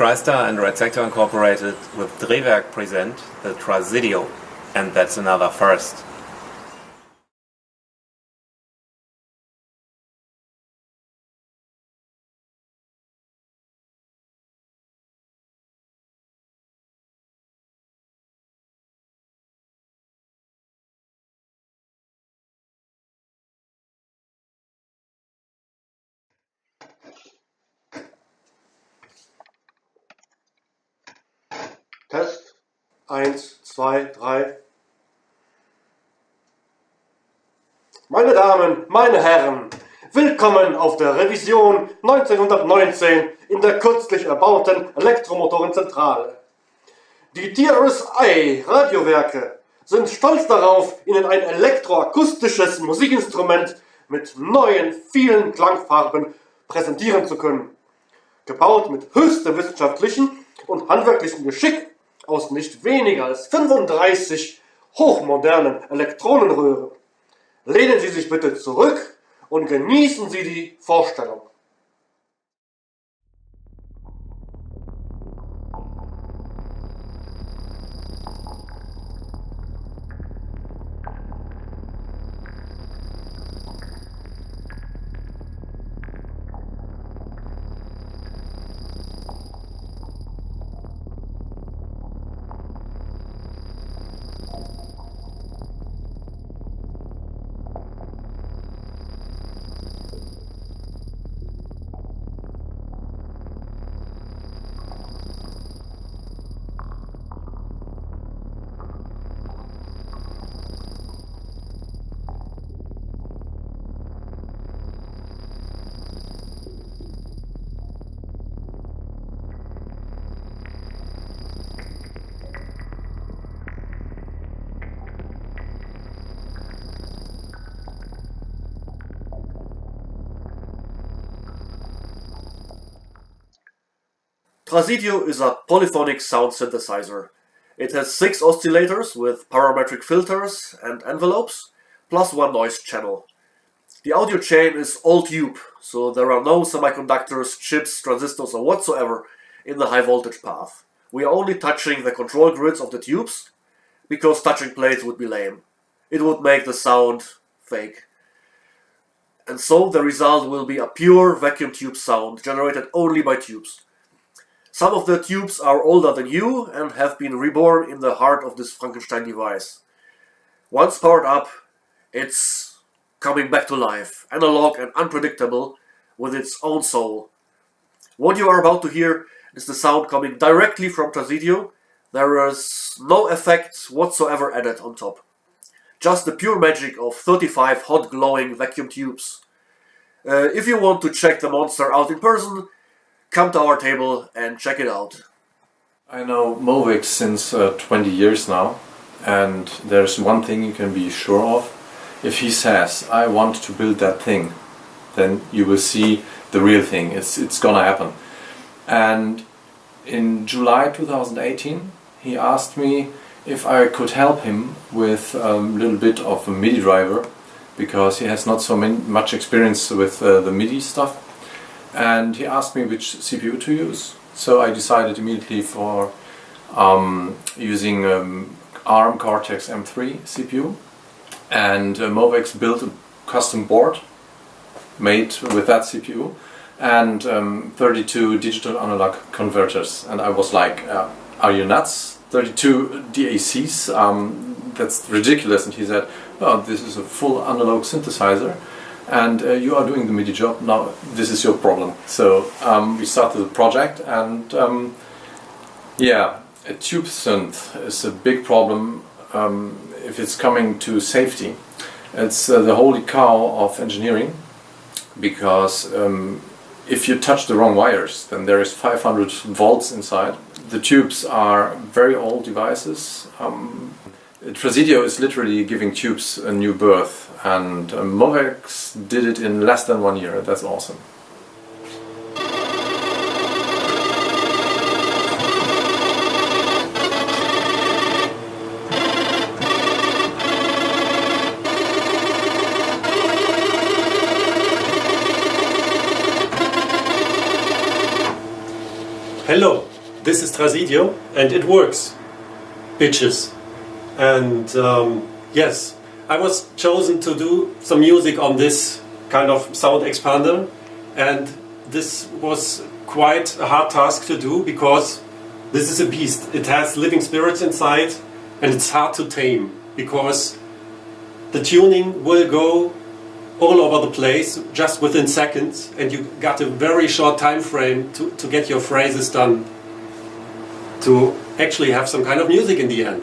TriStar and Red Sector Incorporated with Drehwerk present the Trasidio, and that's another first. Test 1, 2, 3. Meine Damen, meine Herren, willkommen auf der Revision 1919 in der kürzlich erbauten Elektromotorenzentrale. Die TRSI Radiowerke sind stolz darauf, Ihnen ein elektroakustisches Musikinstrument mit neuen, vielen Klangfarben präsentieren zu können. Gebaut mit höchstem wissenschaftlichen und handwerklichen Geschick aus nicht weniger als 35 hochmodernen Elektronenröhren. Lehnen Sie sich bitte zurück und genießen Sie die Vorstellung. Trasidio is a polyphonic sound synthesizer. It has 6 oscillators with parametric filters and envelopes, plus 1 noise channel. The audio chain is all tube, so there are no semiconductors, chips, transistors or whatsoever in the high voltage path. We are only touching the control grids of the tubes, because touching plates would be lame. It would make the sound fake. And so the result will be a pure vacuum tube sound generated only by tubes. Some of the tubes are older than you and have been reborn in the heart of this Frankenstein device. Once powered up, it's coming back to life, analog and unpredictable, with its own soul. What you are about to hear is the sound coming directly from Trasidio. There is no effect whatsoever added on top. Just the pure magic of 35 hot glowing vacuum tubes. If you want to check the monster out in person, come to our table and check it out. I know movax since 20 years now, and there's one thing you can be sure of. If he says, I want to build that thing, then you will see the real thing. It's gonna happen. And in July 2018, he asked me if I could help him with a little bit of a MIDI driver, because he has not so much experience with the MIDI stuff. And he asked me which CPU to use. So I decided immediately for using ARM Cortex M3 CPU. And movax built a custom board made with that CPU and 32 digital analog converters. And I was like, are you nuts? 32 DACs? That's ridiculous. And he said, oh, this is a full analog synthesizer. And you are doing the MIDI job, now this is your problem. So we started the project, and yeah, a tube synth is a big problem if it's coming to safety. It's the holy cow of engineering, because if you touch the wrong wires, then there is 500 volts inside. The tubes are very old devices. Trasidio is literally giving tubes a new birth, and movax did it in less than 1 year. That's awesome. Hello, this is Trasidio and it works, bitches. And yes, I was chosen to do some music on this kind of sound expander, and this was quite a hard task to do because this is a beast. It has living spirits inside and it's hard to tame because the tuning will go all over the place just within seconds, and you got a very short time frame to get your phrases done to actually have some kind of music in the end.